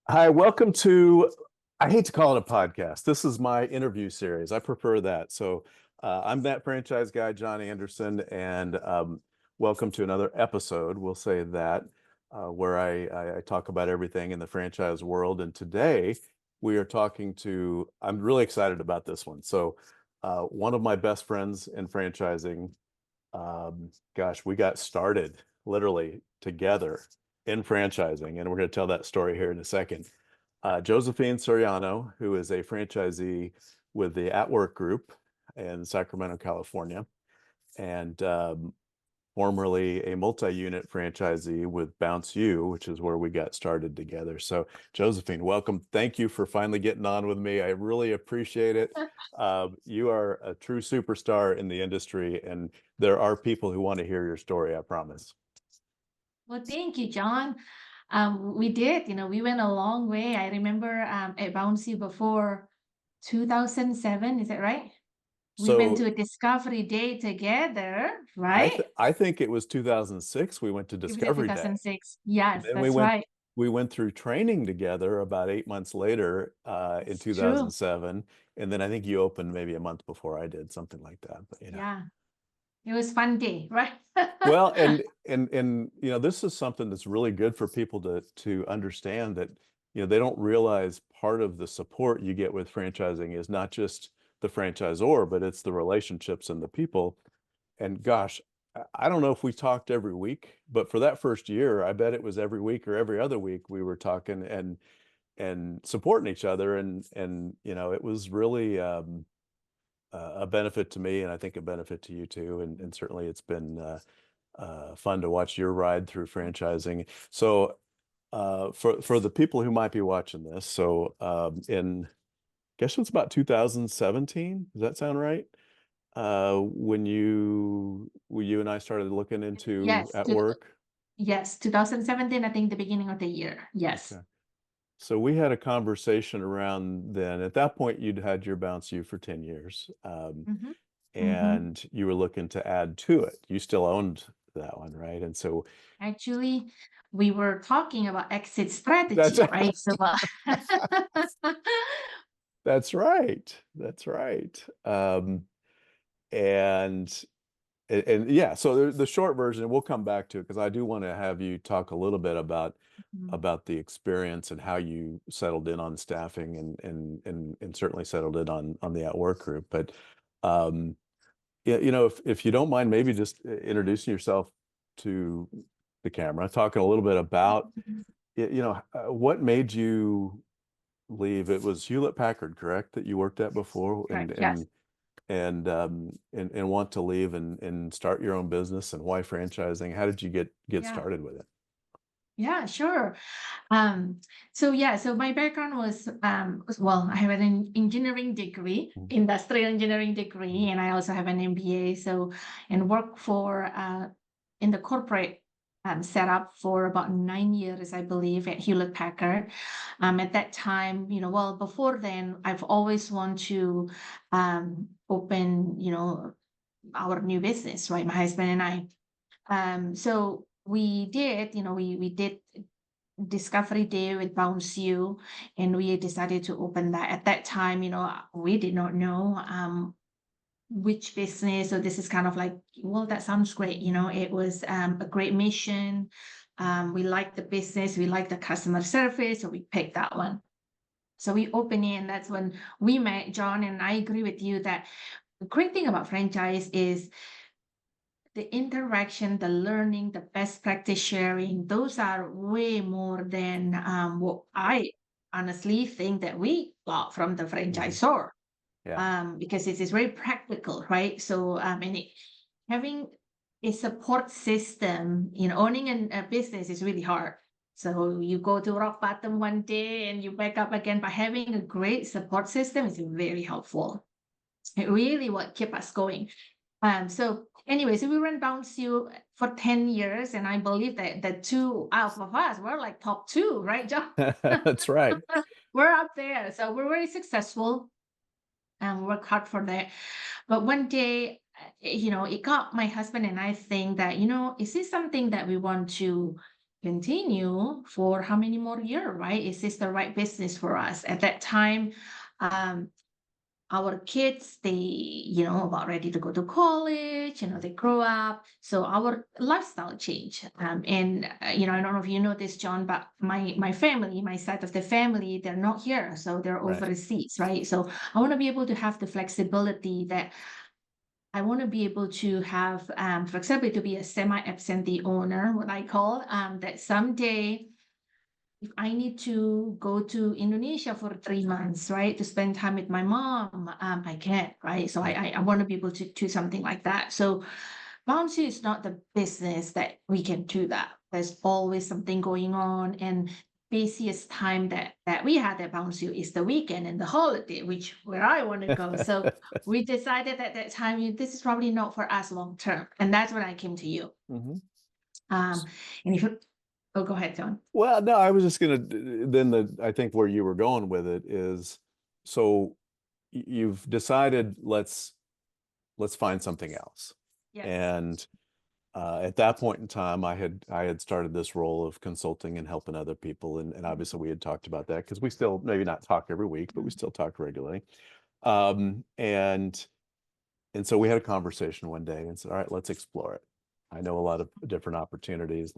Hi, welcome to, I hate to call it a podcast. This is my interview series. I prefer that. I'm that franchise guy, John Anderson, and welcome to another episode. We'll say that, where I talk about everything in the franchise world. And today we are talking to, I'm really excited about this one. One of my best friends in franchising, gosh, we got started literally together in franchising, and we're going to tell that story here in a second. Josephine Suryono, who is a franchisee with the AtWork Group in Sacramento, California, and formerly a multi-unit franchisee with BounceU, which is where we got started together. So, Josephine, welcome. Thank you for finally getting on with me. I really appreciate it. You are a true superstar in the industry, and there are people who want to hear your story, I promise. Well, thank you, John. We did, we went a long way. I remember at BounceU before 2007, is that right? We went to So a Discovery Day together, I right? th I think it was 2006 we went to It was at Discovery Day. 2006. And Yes, then that's right. we went through training together about 8 months later in It's true. 2007. And then I think you opened maybe a month before I did, something like that. But Yeah, it was fun day, right? well, and this is something that's really good for people to understand that they don't realize part of the support you get with franchising is not just the franchisor, but it's the relationships and the people. And gosh, I don't know if we talked every week, but for that first year, I bet it was every week or every other week we were talking and supporting each other, and it was really a benefit to me, and I think a benefit to you too. And certainly it's been fun to watch your ride through franchising. For the people who might be watching this, in guess it's about 2017. Does that sound right? When you and I started looking into Yes, at work. yes, 2017, I think the beginning of the year. Yes. Okay. So we had a conversation around then. At that point, you'd had your Bounce You for 10 years, Mm-hmm. Mm-hmm. and you were looking to add to it. You still owned that one, right? And so Actually, we were talking about exit that's strategy, right? So, that's right. That's right. And and yeah, so the short version, and we'll come back to it because I do want to have you talk a little bit Mhm. about the experience and how you settled in on staffing and certainly settled in on the at-work group. But um, yeah, if you don't mind, maybe just introducing yourself to the camera, talking a little bit about what made you leave. It was Hewlett Packard, correct, that you worked at before, Correct. Yes. and want to leave and start your own business, and why franchising? How did you get Yeah. started with it? Yeah, sure. So my background well, I have an engineering degree, Mhm. industrial engineering degree, Mhm. and I also have an MBA. And work for in the corporate setup for about 9 years, I believe, at Hewlett Packard. At that time, well, before then, I've always wanted to open, our new business, right? My husband and I. So we did Discovery Day with BounceU, and we decided to open that. At that time, we did not know which business. So this is kind of like, well, that sounds great. It was a great mission. We liked the business, we liked the customer service, so we picked that one. So we opened it, and that's when we met, John. And I agree with you that the great thing about franchise is the interaction, the learning, the best practice sharing, those are way more than what I honestly think that we got from the Mhm. franchisor, Yeah. because it is very practical, right? So, having a support system in owning a business is really hard. So you go to rock bottom one day and you wake up again, but having a great support system is very helpful. It really what keep us going. So anyway, so we ran BounceU for 10 years, and I believe that the two out of us were like top two, right, John? That's right. We're up there. So we're very successful and work hard for that. But one day, it got my husband and I think that, is this something that we want to continue for how many more years, right? Is this the right business for us? At that time, um, our kids, they, about ready to go to college, they grow up. So our lifestyle change. And, I don't know if you know this, John, but my family, my side of the family, they're not here. So they're Right. overseas, right? So I want to be able to have the flexibility that I want to be able to have, for example, to be a semi-absentee owner, what I call, that someday if I need to go to Indonesia for 3 months, right, to spend time with my mom, I can, right? So I want to be able to do something like that. So BounceU is not the business that we can do that. There's always something going on, and busiest time that we had at BounceU is the weekend and the holiday, which where I want to go. So we decided at that time this is probably not for us long term, and that's when I came to you. Mhm. And if you, oh, go ahead, John. Well, no, I was just gonna I think where you were going with it is, so you've decided let's find something else. Yes. And at that point in time, I had started this role of consulting and helping other people, and obviously we had talked about that because we still maybe not talk every week, but we still talk regularly. And so we had a conversation one day and said, all right, let's explore it. I know a lot of different opportunities.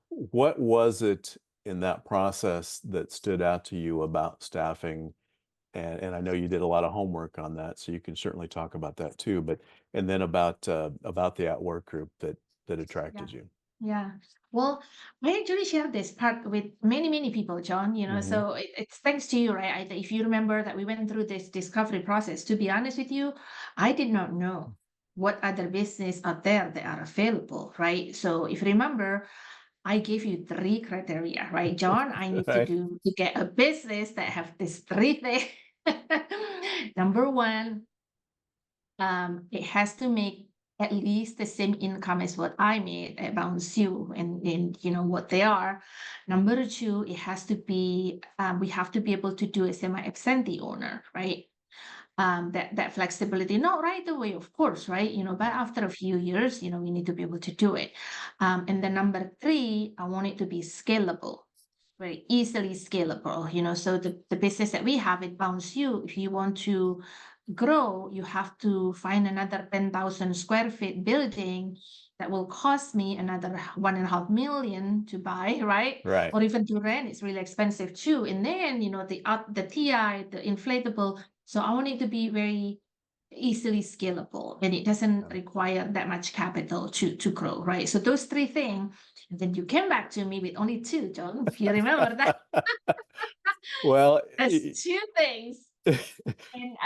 What was it in that process that stood out to you about staffing? And I know you did a lot of homework on that, so you can certainly talk about that too. But and then about the AtWork group that attracted you. Yeah. Well, I actually share this part with many, many people, John, Mhm. so it's thanks to you, right? If you remember that we went through this discovery process, to be honest with you, I did not know what other business out there that are available, right? So if you remember, I gave you 3 criteria, right, John? I need Right. to get a business that have these 3 things. Number one, it has to make at least the same income as what I made at BounceU and what they are. Number two, it has to be we have to be able to do a semi-absentee owner, right? That flexibility, not right away, of course, right? But after a few years, we need to be able to do it. And then number three, I want it to be scalable, very easily scalable. So the business that we have at BounceU, if you want to grow, you have to find another 10,000 square feet building that will cost me another 1.5 million to buy, right? Right. Or even to rent, it's really expensive too. And then, the TI, the inflatable. So I want it to be very easily scalable, and it doesn't require that much capital to grow, right? So those 3 things, and then you came back to me with only 2, John, if you remember that. Well, That's 2 things. And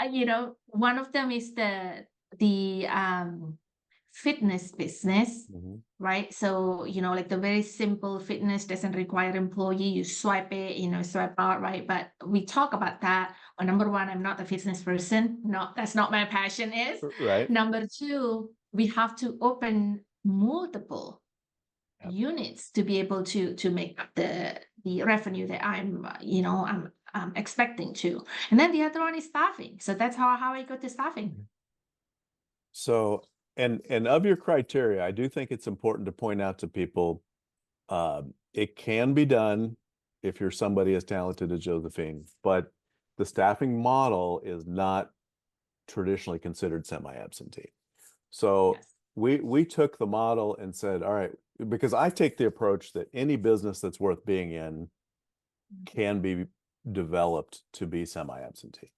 one of them is the fitness business, Mhm. right? So like the very simple fitness doesn't require employee. You swipe it, swipe out, right? But we talk about that. Well, number one, I'm not a fitness person. No, that's not my passion is. Right. Number two, we have to open multiple Yep. units to be able to make up the revenue that I'm expecting to. And then the other one is staffing. So that's how I go to staffing. So, and of your criteria, I do think it's important to point out to people, it can be done if you're somebody as talented as Josephine, but the staffing model is not traditionally considered semi-absentee. So Yes. we took the model and said, all right, because I take the approach that any business that's worth being in can be developed to be semi-absentee.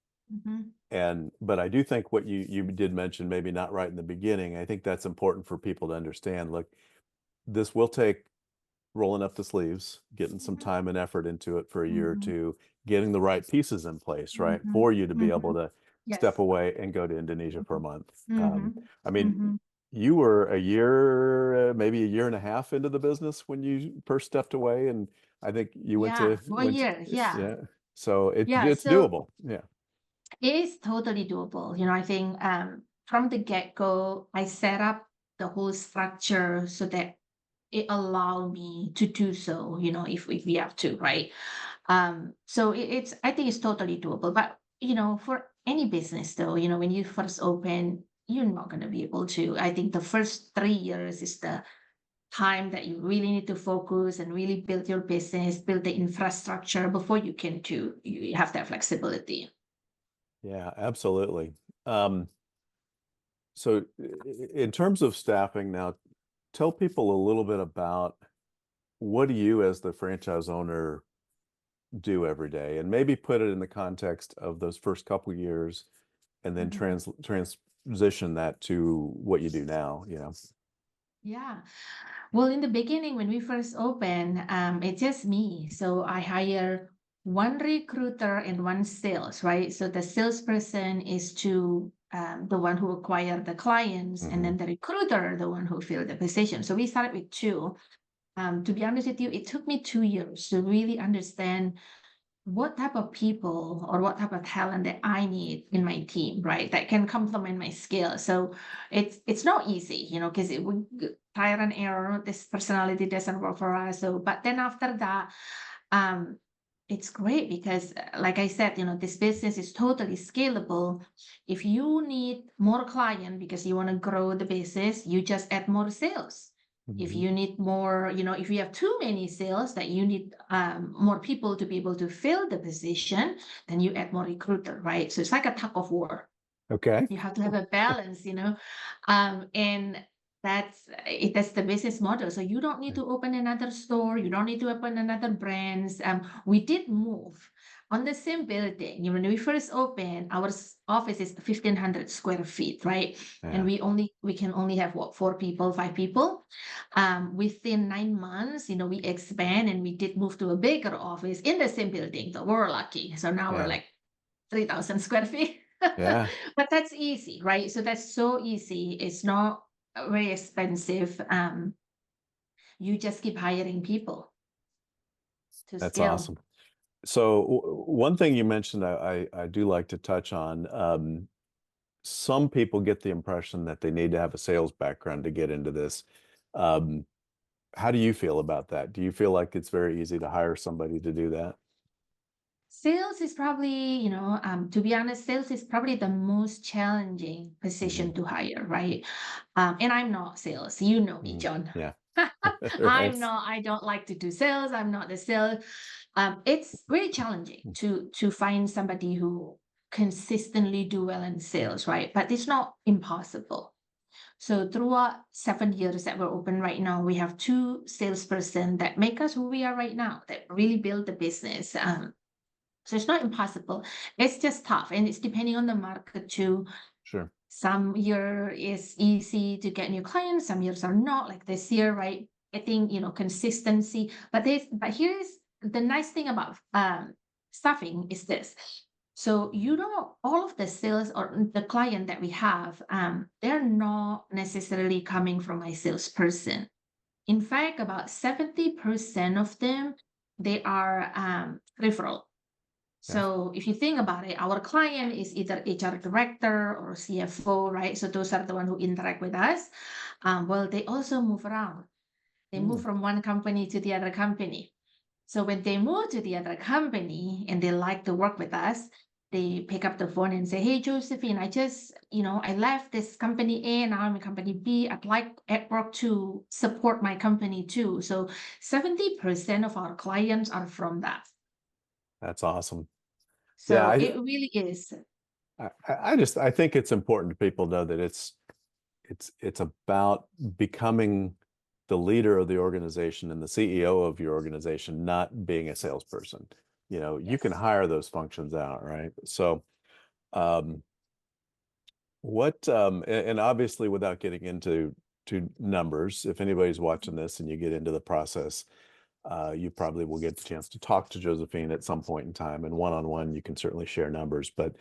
But I do think what you did mention, maybe not right in the beginning, I think that's important for people to understand. Look, this will take rolling up the sleeves, getting some time and effort into it for a year or two, getting the right pieces in place, right, for you to be able to step Yes. away and go to Indonesia for a month. I mean, Mhm. you were a year, maybe a year and a half into the business when you first stepped away, and I think you Yeah, for a year. Yeah. yeah. So Yeah. it's So doable. Yeah. it is totally doable. I think from the get-go, I set up the whole structure so that it allowed me to do so, if we have to, right? So it's I think it's totally doable. But for any business though, when you first open, you're not gonna be able to. I think the first 3 years is time that you really need to focus and really build your business, build the infrastructure before you have that flexibility. Yeah, absolutely. So in terms of staffing now, tell people a little bit about what do you as the franchise owner do every day, and maybe put it in the context of those first couple of years and then transition that to what you do now, Yeah. Well, in the beginning, when we first opened, it's just me. So I hire one recruiter and one sales, right? So the salesperson is to the one who acquire the clients, and then the recruiter, the one who fill the position. So we started with two. To be honest with you, it took me 2 years to really understand what type of people or what type of talent that I need in my team, right? That can complement my skill. So it's not easy, because it would trial and error. This personality doesn't work for us. So, but then after that, um, it's great because, like I said, this business is totally scalable. If you need more client because you want to grow the business, you just add more sales. If you need more, if you have too many sales that you need more people to be able to fill the position, then you add more recruiter, right? So it's like a tug of war. Okay. You have to have a balance, and that's the business model. So you don't need to open another store, you don't need to open another brands. We did move on the same building. When we first opened, our office is 1,500 square feet, right? And Yeah. we can only have what, 4 people, 5 people. Within 9 months, we expand and we did move to a bigger office in the same building. So we're lucky. So now we're Yeah. like 3,000 square feet. Yeah. But that's easy, right? So that's so easy. It's not very expensive. You just keep hiring people to That's scale. awesome. So one thing you mentioned, I do like to touch on. Some people get the impression that they need to have a sales background to get into this. Um, how do you feel about that? Do you feel like it's very easy to hire somebody to do that? Sales is probably, to be honest, sales is probably the most challenging position to hire, right? And I'm not sales. You know me, John. Yeah. I'm Right. not, I don't like to do sales. I'm not the sales. It's very challenging to find somebody who consistently do well in sales, right? But it's not impossible. So throughout 7 years that we're open right now, we have two salesperson that make us who we are right now, that really build the business. So it's not impossible. It's just tough, and it's depending on the market too. Sure. Some year is easy to get new clients, some years are not, like this year, right? I think, consistency. But here's the nice thing about staffing is this. So all of the sales or the client that we have, they're not necessarily coming from my salesperson. In fact, about 70% of them, they are referral. Yeah. So if you think about it, our client is either HR director or CFO, right? So those are the one who interact with us. Well, they also move around. They move from one company to the other company. So when they move to the other company and they like to work with us, they pick up the phone and say, "Hey, Josephine, I left this company A and now I'm in company B. I'd like AtWork to support my company too." So 70% of our clients are from that. That's awesome. Yeah, So it really is. I think it's important to people know that it's about becoming the leader of the organization and the CEO of your organization, not being a salesperson. You can Yes. hire those functions out, right? So, um, and obviously without getting into numbers, if anybody's watching this and you get into the process, you probably will get the chance to talk to Josephine at some point in time, and one-on-one, you can certainly share numbers. But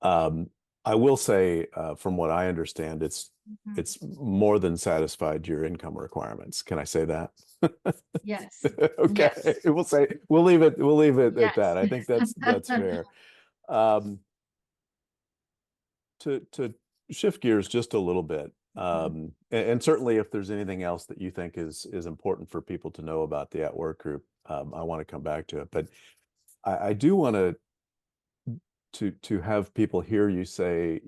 um, I will say, from what I understand, Mhm. it's more than satisfied your income requirements. Can I say that? Yes. Okay, Yes. we'll leave it at Yes. that. I think that's fair. Um, to shift gears just a little bit, Mhm. and certainly if there's anything else that you think is important for people to know about the At Work Group, I want to come back to it. But I do want to have people hear you say,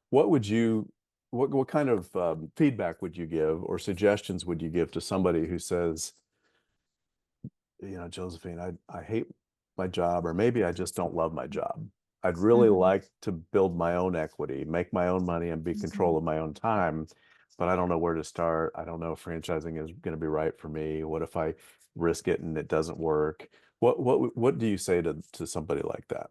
what would you what kind of feedback would you give or suggestions would you give to somebody who says, Josephine, I hate my job, or maybe I just don't love my job. I'd really Mhm. like to build my own equity, make my own money, and be control Mhm. of my own time, but I don't know where to start. I don't know if franchising is going to be right for me. What if I risk it and it doesn't work? What do you say to somebody like that?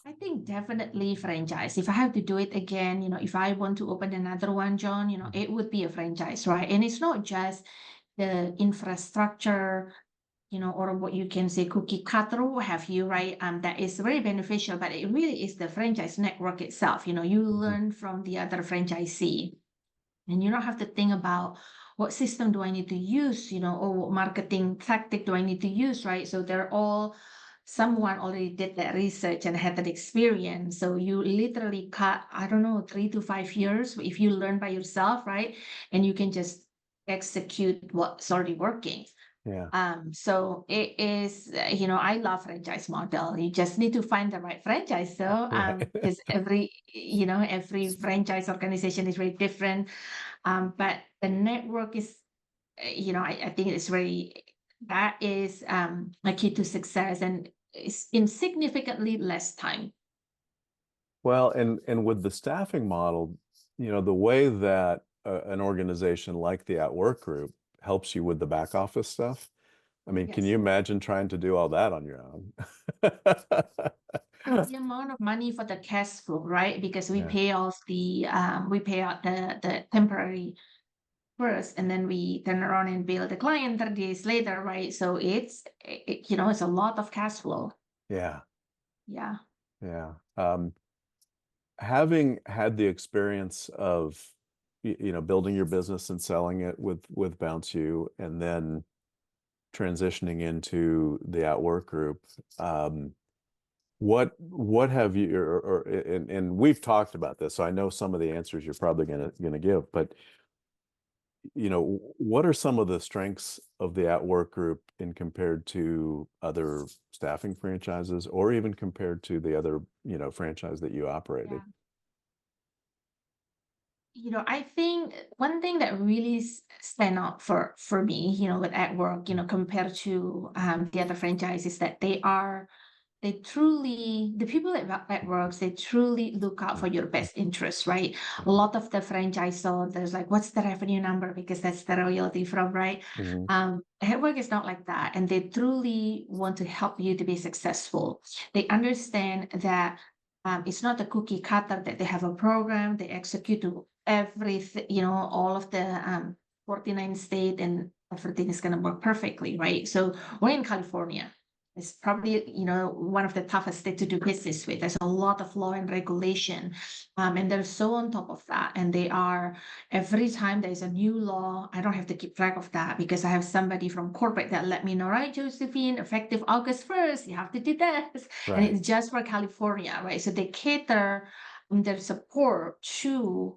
I think definitely franchise. If I have to do it again, if I want to open another one, John, it would be a franchise, right? And it's not just the infrastructure, or what you can say cookie cutter, what have you, right? That is very beneficial, but it really is the franchise network itself. You Mhm. learn from the other franchisee, and you don't have to think about what system do I need to use, or what marketing tactic do I need to use, right? So they're all someone already did that research and had that experience. So you literally cut, I don't know, 3 to 5 years if you learn by yourself, right? And you can just execute what's already working. Yeah. So it is, I love franchise model. You just need to find the right franchise. So, Right. because every franchise organization is very different. But the network is, I think it's very, that is a key to success, and it's in significantly less time. Well, and with the staffing model, the way that an organization like the At Work Group helps you with the back office stuff. I mean, can you Yes. imagine trying to do all that on your own? The amount of money for the cash flow, right? Because we Yeah, pay off we pay out the temporary first, and then we turn around and bill the client 30 days later, right? So it's a lot of cash flow. yeah, Yeah. yeah. Having had the experience of, building your business and selling it with BounceU, and then transitioning into the At Work Group, what have you and we've talked about this, so I know some of the answers you're probably gonna give, but what are some of the strengths of the At Work Group in compared to other staffing franchises, or even compared to the other, franchise that you operated? Yeah. I think one thing that really stand out for me, with at work, compared to the other franchises, that they truly, the people at works, they truly look out for your best interest, right? A lot of the franchisor, there's like, what's the revenue number? Because that's the royalty from, right? Mm-hmm. At work is not like that. And they truly want to help you to be successful. They understand that it's not a cookie cutter, that they have a program, they execute to everything, all of the 49 state, and everything is going to work perfectly, right? So we're in California. It's probably, one of the toughest states to do business with. There's a lot of law and regulation, and they're so on top of that. And they are, every time there's a new law, I don't have to keep track of that because I have somebody from corporate that let me know, right, Josephine, effective August 1st, you have to do this. And Right. it's just for California, right? So they cater their support to,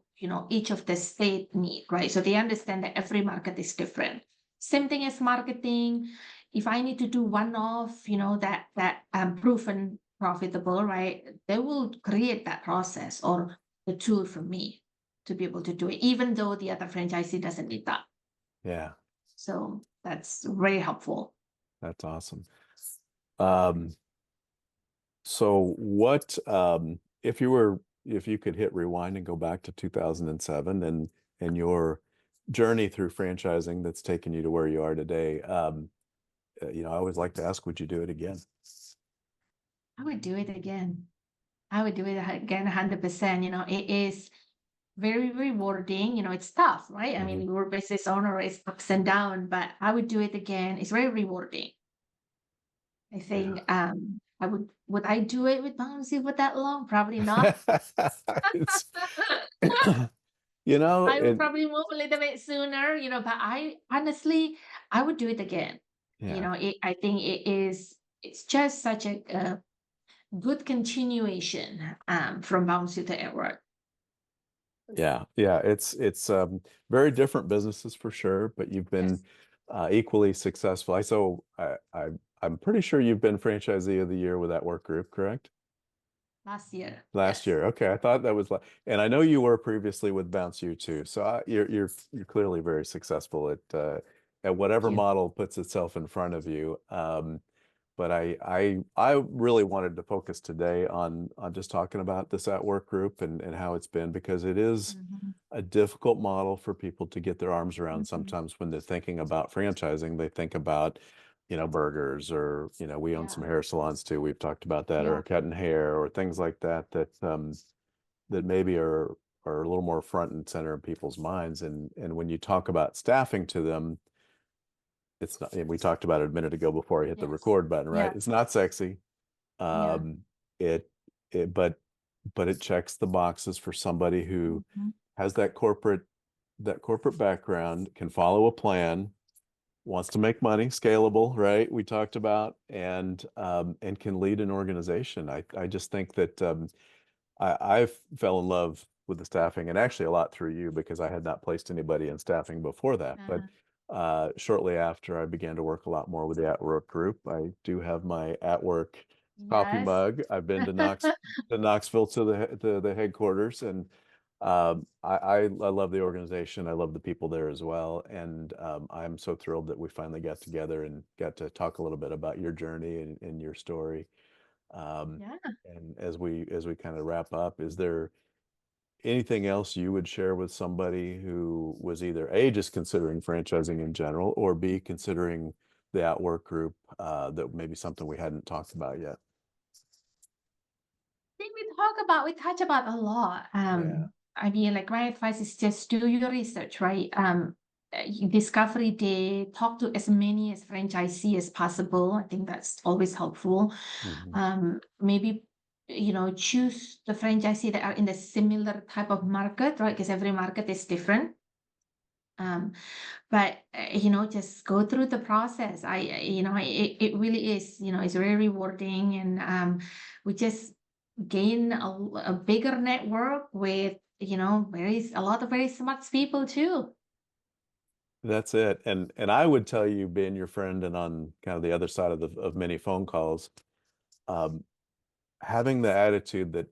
each of the state need, right? So they understand that every market is different. Same thing as marketing. If I need to do one off, that proven profitable, right? They will create that process or the tool for me to be able to do it, even though the other franchisee doesn't need that. Yeah, So that's very helpful. that's awesome. Um, so what, if you could hit rewind and go back to 2007 and your journey through franchising that's taken you to where you are today, I always like to ask, would you do it again? I would do it again. I would do it again 100%. It is very rewarding. It's tough, right? I Mhm. mean, we're business owner, it's ups and down, but I would do it again. It's very rewarding. I Yeah. think would I do it with Bouncy for that long? Probably not. It's, you know, I would it, probably move a little bit sooner, but I honestly I would do it again. yeah, I think it's just such a good continuation from Bouncy to Edward. yeah. It's very different businesses for sure, but you've been Yes. equally successful. I'm pretty sure you've been franchisee of the year with that work group, correct? last year. Last Yes. year. Okay. I thought that was like, and I know you were previously with BounceU too. So you're clearly very successful at Thank whatever you. model puts itself in front of you. But I really wanted to focus today on just talking about this at work group and how it's been, because it is Mhm, a difficult model for people to get their arms around. mhm. Sometimes when they're thinking about franchising, they think about, burgers, or, we own some Yeah, hair salons too. We've talked about that, or yeah. cutting hair or things like that, that maybe are a little more front and center in people's minds. And when you talk about staffing to them, it's not, and we talked about it a minute ago before I hit the Yes. record button, right? Yeah, It's not sexy. yeah. Um, it, it, but it checks the boxes for somebody who Mhm. has that corporate background, can follow a plan, wants to make money, scalable, right? We talked about, and can lead an organization. I just think that I fell in love with the staffing, and actually a lot through you, because I had not placed anybody in staffing before that. But Uh-huh. shortly after, I began to work a lot more with the At Work group. I do have my At Work coffee Yes. mug. I've been to Knoxville, to the headquarters, and I love the organization. I love the people there as well, and I'm so thrilled that we finally got together and got to talk a little bit about your journey and your story. Um, Yeah. and as we kind of wrap up, is there anything else you would share with somebody who was either A, just considering franchising in general, or B, considering the At Work group, that maybe something we hadn't talked about yet? Think we touch about a lot. Yeah. I mean, like my advice is just do your research, right? Discovery day, talk to as many as franchisee as possible. I think that's always helpful. Hmm. Maybe choose the franchisee that are in the similar type of market, right? Because every market is different. Um, but just go through the process. It really is, it's very rewarding, and we just gain a bigger network with a lot of very smart people too. That's it. And I would tell you, being your friend and on kind of the other side of many phone calls, um, having the attitude that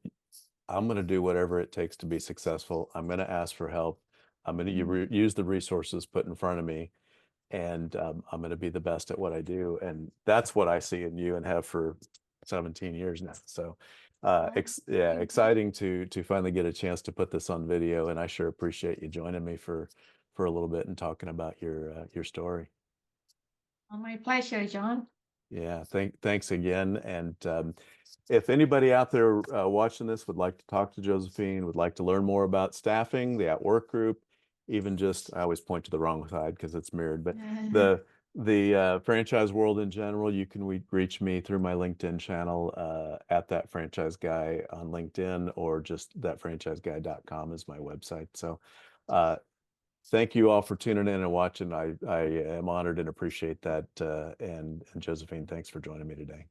I'm going to do whatever it takes to be successful. I'm going to ask for help. I'm going to Mhm. use the resources put in front of me, and I'm going to be the best at what I do. And that's what I see in you and have for 17 years now. So, Yeah, yeah, thank you. exciting to finally get a chance to put this on video. And I sure appreciate you joining me for a little bit and talking about your story. Oh, my pleasure, John. Yeah, thanks again. And if anybody out there watching this would like to talk to Josephine, would like to learn more about staffing, the At Work group, even just, I always point to the wrong side because it's mirrored, but the franchise world in general, you can reach me through my LinkedIn channel, at That Franchise Guy on LinkedIn, or just thatfranchiseguy.com is my website. So uh, thank you all for tuning in and watching. I am honored and appreciate that. And Josephine, thanks for joining me today.